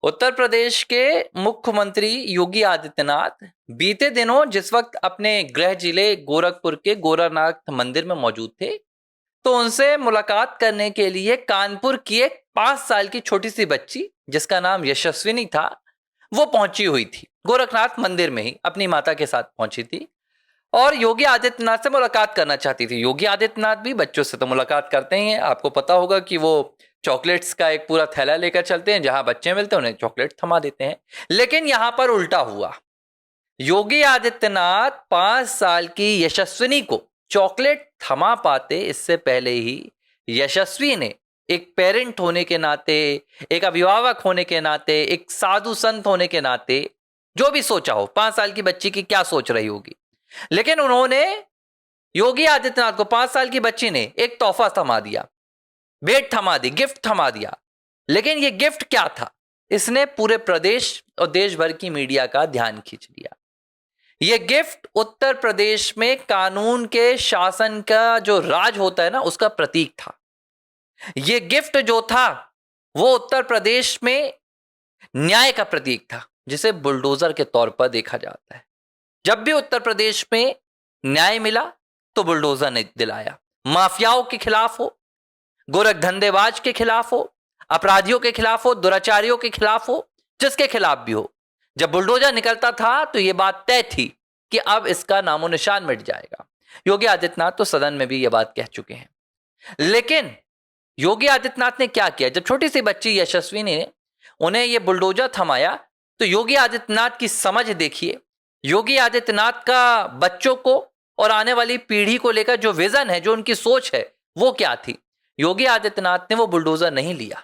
उत्तर प्रदेश के मुख्यमंत्री योगी आदित्यनाथ बीते दिनों जिस वक्त अपने गृह जिले गोरखपुर के गोरखनाथ मंदिर में मौजूद थे, तो उनसे मुलाकात करने के लिए कानपुर की एक 5 साल की छोटी सी बच्ची जिसका नाम यशस्विनी था, वो पहुंची हुई थी। गोरखनाथ मंदिर में ही अपनी माता के साथ पहुंची थी और योगी आदित्यनाथ से मुलाकात करना चाहती थी। योगी आदित्यनाथ भी बच्चों से तो मुलाकात करते ही हैं। आपको पता होगा कि वो चॉकलेट्स का एक पूरा थैला लेकर चलते हैं, जहां बच्चे मिलते हैं उन्हें चॉकलेट थमा देते हैं। लेकिन यहां पर उल्टा हुआ। योगी आदित्यनाथ 5 साल की यशस्विनी को चॉकलेट थमा पाते इससे पहले ही यशस्वी ने एक पेरेंट होने के नाते, एक अभिभावक होने के नाते, एक साधु संत होने के नाते, जो भी सोचा हो 5 साल की बच्ची की क्या सोच रही होगी, लेकिन उन्होंने योगी आदित्यनाथ को 5 साल की बच्ची ने एक तोहफा थमा दिया, भेंट थमा दी, गिफ्ट थमा दिया। लेकिन ये गिफ्ट क्या था? इसने पूरे प्रदेश और देश भर की मीडिया का ध्यान खींच लिया। ये गिफ्ट उत्तर प्रदेश में कानून के शासन का जो राज होता है ना, उसका प्रतीक था। ये गिफ्ट जो था वो उत्तर प्रदेश में न्याय का प्रतीक था, जिसे बुलडोजर के तौर पर देखा जाता है। जब भी उत्तर प्रदेश में न्याय मिला तो बुलडोजर ने दिलाया। माफियाओं के खिलाफ हो, गोरख धंधेबाज के खिलाफ हो, अपराधियों के खिलाफ हो, दुराचारियों के खिलाफ हो, जिसके खिलाफ भी हो, जब बुलडोजर निकलता था तो यह बात तय थी कि अब इसका नामो निशान मिट जाएगा। योगी आदित्यनाथ तो सदन में भी यह बात कह चुके हैं। लेकिन योगी आदित्यनाथ ने क्या किया? जब छोटी सी बच्ची यशस्वी ने उन्हें यह बुलडोजर थमाया, तो योगी आदित्यनाथ की समझ देखिए। योगी आदित्यनाथ का बच्चों को और आने वाली पीढ़ी को लेकर जो विजन है, जो उनकी सोच है, वो क्या थी? योगी आदित्यनाथ ने वो बुलडोजर नहीं लिया।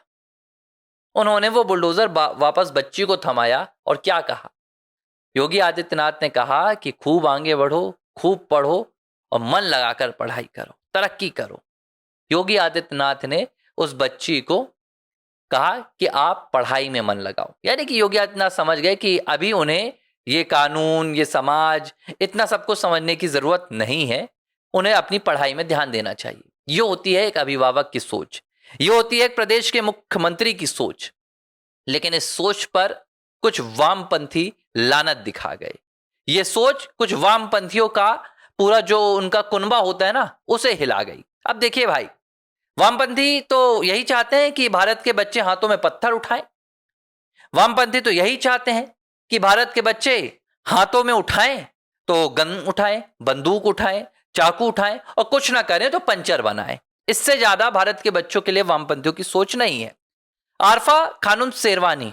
उन्होंने वो बुलडोजर वापस बच्ची को थमाया और क्या कहा? योगी आदित्यनाथ ने कहा कि खूब आगे बढ़ो, खूब पढ़ो और मन लगाकर पढ़ाई करो, तरक्की करो। योगी आदित्यनाथ ने उस बच्ची को कहा कि आप पढ़ाई में मन लगाओ। यानी कि योगी आदित्यनाथ समझ गए कि अभी उन्हें ये कानून, ये समाज, इतना सब कुछ समझने की जरूरत नहीं है, उन्हें अपनी पढ़ाई में ध्यान देना चाहिए। ये होती है एक अभिभावक की सोच, ये होती है एक प्रदेश के मुख्यमंत्री की सोच। लेकिन इस सोच पर कुछ वामपंथी लानत दिखा गए। ये सोच कुछ वामपंथियों का पूरा जो उनका कुनबा होता है ना, उसे हिला गई। अब देखिए भाई, वामपंथी तो यही चाहते हैं कि भारत के बच्चे हाथों में पत्थर उठाएं। वामपंथी तो यही चाहते हैं कि भारत के बच्चे हाथों में उठाएं तो गन उठाएं, बंदूक उठाएं, चाकू उठाएं और कुछ ना करें तो पंचर बनाएं। इससे ज्यादा भारत के बच्चों के लिए वामपंथियों की सोच नहीं है। आरफा खानम शेरवानी,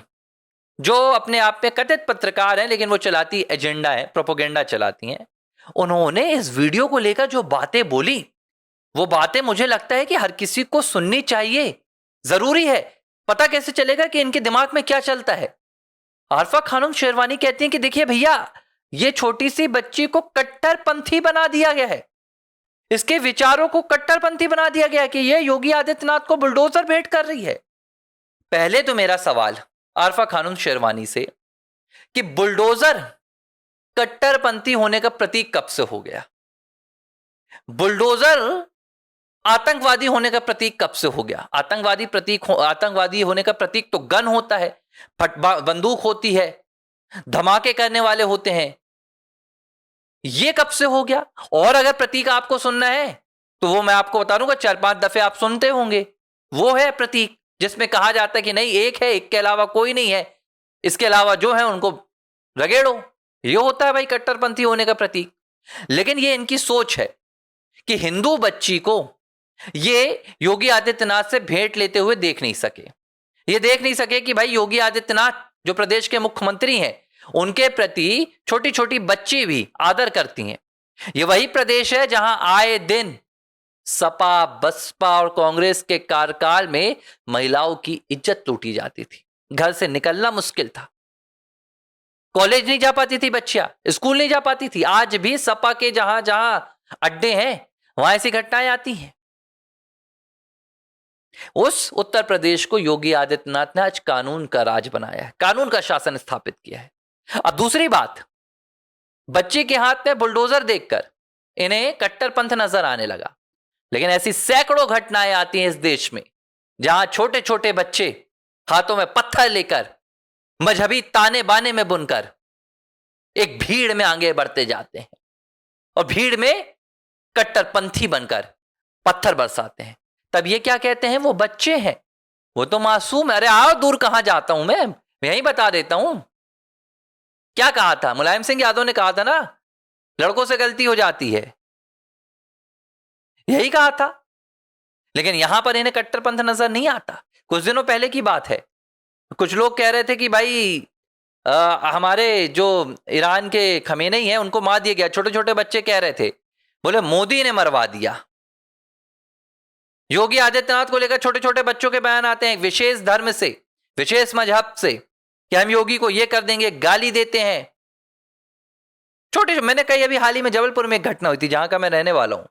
जो अपने आप में कथित पत्रकार हैं लेकिन वो चलाती एजेंडा है, प्रोपोगेंडा चलाती हैं, उन्होंने इस वीडियो को लेकर जो बातें बोली, वो बातें मुझे लगता है कि हर किसी को सुननी चाहिए, जरूरी है। पता कैसे चलेगा कि इनके दिमाग में क्या चलता है? आरफा खानम शेरवानी कहती हैं कि देखिए भैया, ये छोटी सी बच्ची को कट्टरपंथी बना दिया गया है, इसके विचारों को कट्टरपंथी बना दिया गया है कि ये योगी आदित्यनाथ को बुलडोजर भेंट कर रही है। पहले तो मेरा सवाल आरफा खानम शेरवानी से कि बुलडोजर कट्टरपंथी होने का प्रतीक कब से हो गया? बुलडोजर आतंकवादी होने का प्रतीक कब से हो गया? आतंकवादी होने का प्रतीक तो गन होता है, बंदूक होती है, धमाके करने वाले होते हैं। ये कब से हो गया? और अगर प्रतीक आपको सुनना है तो वो मैं आपको बता दूंगा, 4-5 दफे आप सुनते होंगे। वो है प्रतीक जिसमें कहा जाता है कि नहीं, एक है, एक के अलावा कोई नहीं है, इसके अलावा जो है उनको रगेड़ो। ये होता है भाई कट्टरपंथी होने का प्रतीक। लेकिन ये इनकी सोच है कि हिंदू बच्ची को ये योगी आदित्यनाथ से भेंट लेते हुए देख नहीं सके। ये देख नहीं सके कि भाई योगी आदित्यनाथ जो प्रदेश के मुख्यमंत्री हैं, उनके प्रति छोटी छोटी बच्ची भी आदर करती हैं। ये वही प्रदेश है जहां आए दिन सपा, बसपा और कांग्रेस के कार्यकाल में महिलाओं की इज्जत लूटी जाती थी, घर से निकलना मुश्किल था, कॉलेज नहीं जा पाती थी बच्चियां, स्कूल नहीं जा पाती थी। आज भी सपा के जहां जहां अड्डे हैं वहां ऐसी घटनाएं आती हैं। उस उत्तर प्रदेश को योगी आदित्यनाथ ने आज कानून का राज बनाया है, कानून का शासन स्थापित किया है। अब दूसरी बात, बच्चे के हाथ में बुलडोजर देखकर इन्हें कट्टरपंथ नजर आने लगा। लेकिन ऐसी सैकड़ों घटनाएं आती हैं इस देश में जहां छोटे छोटे बच्चे हाथों में पत्थर लेकर मजहबी ताने बाने में बुनकर एक भीड़ में आगे बढ़ते जाते हैं और भीड़ में कट्टरपंथी बनकर पत्थर बरसाते हैं। तब ये क्या कहते हैं, वो बच्चे हैं, वो तो मासूम है। अरे आओ, दूर कहां जाता हूं मैं यही बता देता हूं। क्या कहा था मुलायम सिंह यादव ने, कहा था ना, लड़कों से गलती हो जाती है, यही कहा था। लेकिन यहां पर इन्हें कट्टरपंथ नजर नहीं आता। कुछ दिनों पहले की बात है, कुछ लोग कह रहे थे कि भाई हमारे जो ईरान के खमेनी हैं उनको मार दिया गया। छोटे छोटे बच्चे कह रहे थे, बोले मोदी ने मरवा दिया। योगी आदित्यनाथ को लेकर छोटे छोटे बच्चों के बयान आते हैं, विशेष धर्म से, विशेष मजहब से, कि हम योगी को ये कर देंगे, गाली देते हैं। छोटे, मैंने कही अभी हाल ही में जबलपुर में एक घटना हुई थी, जहां का मैं रहने वाला हूं,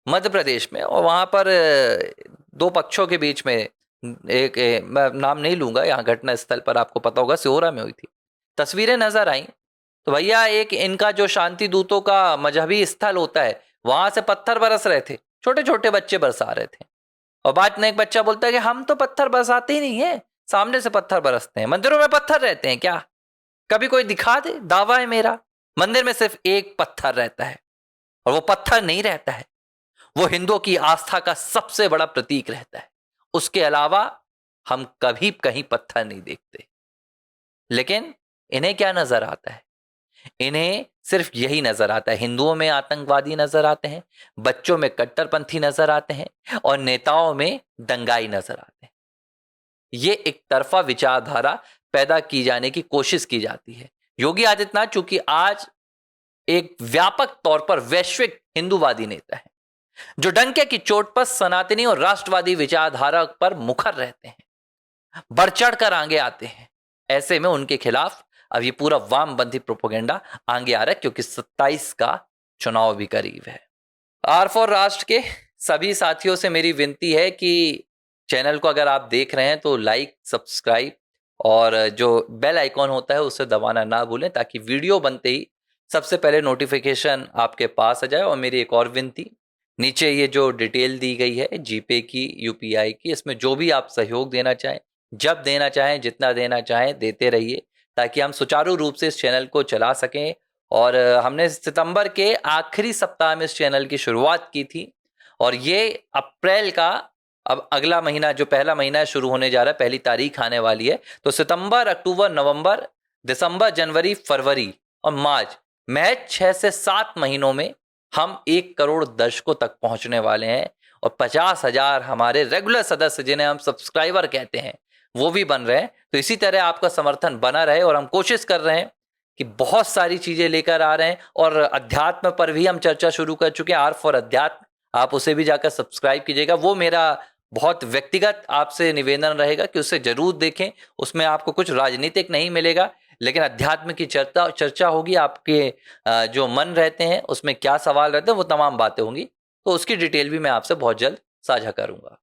मध्य प्रदेश में, और वहां पर दो पक्षों के बीच में मैं नाम नहीं लूंगा, यहाँ घटना स्थल पर आपको पता होगा सिहोरा में हुई थी। तस्वीरें नजर आई तो भैया एक इनका जो शांति दूतों का मजहबी स्थल होता है, वहां से पत्थर बरस रहे थे, छोटे छोटे बच्चे बरसा रहे थे। और बाद में एक बच्चा बोलता है कि हम तो पत्थर बरसाते ही नहीं है, सामने से पत्थर बरसते हैं। मंदिरों में पत्थर रहते हैं क्या? कभी कोई दिखा दे, दावा है मेरा, मंदिर में सिर्फ एक पत्थर रहता है, और वो पत्थर नहीं रहता है, वो हिंदुओं की आस्था का सबसे बड़ा प्रतीक रहता है। उसके अलावा हम कभी कहीं पत्थर नहीं देखते। लेकिन इन्हें क्या नजर आता है? इन्हें सिर्फ यही नजर आता है, हिंदुओं में आतंकवादी नजर आते हैं, बच्चों में कट्टरपंथी नजर आते हैं, और नेताओं में दंगाई नजर आते हैं। ये एक तरफा विचारधारा पैदा की जाने की कोशिश की जाती है। योगी आदित्यनाथ चूंकि आज एक व्यापक तौर पर वैश्विक हिंदूवादी नेता है, जो डंके की चोट पर सनातनी और राष्ट्रवादी विचारधारा पर मुखर रहते हैं, बढ़ चढ़ कर आगे आते हैं, ऐसे में उनके खिलाफ अब ये पूरा वामपंथी प्रोपेगेंडा आगे आ रहा है, क्योंकि 27 का चुनाव भी करीब है। आर फॉर राष्ट्र के सभी साथियों से मेरी विनती है कि चैनल को अगर आप देख रहे हैं तो लाइक, सब्सक्राइब और जो बेल आइकॉन होता है उसे दबाना ना भूलें, ताकि वीडियो बनते ही सबसे पहले नोटिफिकेशन आपके पास आ जाए। और मेरी एक और विनती, नीचे ये जो डिटेल दी गई है जीपे की, यूपीआई की, इसमें जो भी आप सहयोग देना चाहें, जब देना चाहें, जितना देना चाहें देते रहिए, ताकि हम सुचारू रूप से इस चैनल को चला सकें। और हमने सितंबर के आखिरी सप्ताह में इस चैनल की शुरुआत की थी, और ये अप्रैल का अब अगला महीना, जो पहला महीना शुरू होने जा रहा है, पहली तारीख आने वाली है। तो सितंबर, अक्टूबर, नवंबर, दिसंबर, जनवरी, फरवरी और मार्च, महज 6 से 7 महीनों में हम 1 करोड़ दर्शकों तक पहुंचने वाले हैं, और 50,000 हमारे रेगुलर सदस्य, जिन्हें हम सब्सक्राइबर कहते हैं, वो भी बन रहे हैं। तो इसी तरह आपका समर्थन बना रहे, और हम कोशिश कर रहे हैं कि बहुत सारी चीजें लेकर आ रहे हैं। और अध्यात्म पर भी हम चर्चा शुरू कर चुके हैं, आर फॉर अध्यात्म, आप उसे भी जाकर सब्सक्राइब कीजिएगा। वो मेरा बहुत व्यक्तिगत आपसे निवेदन रहेगा कि उसे जरूर देखें। उसमें आपको कुछ राजनीतिक नहीं मिलेगा, लेकिन अध्यात्म की चर्चा होगी। आपके जो मन रहते हैं, उसमें क्या सवाल रहते हैं, वो तमाम बातें होंगी। तो उसकी डिटेल भी मैं आपसे बहुत जल्द साझा करूंगा।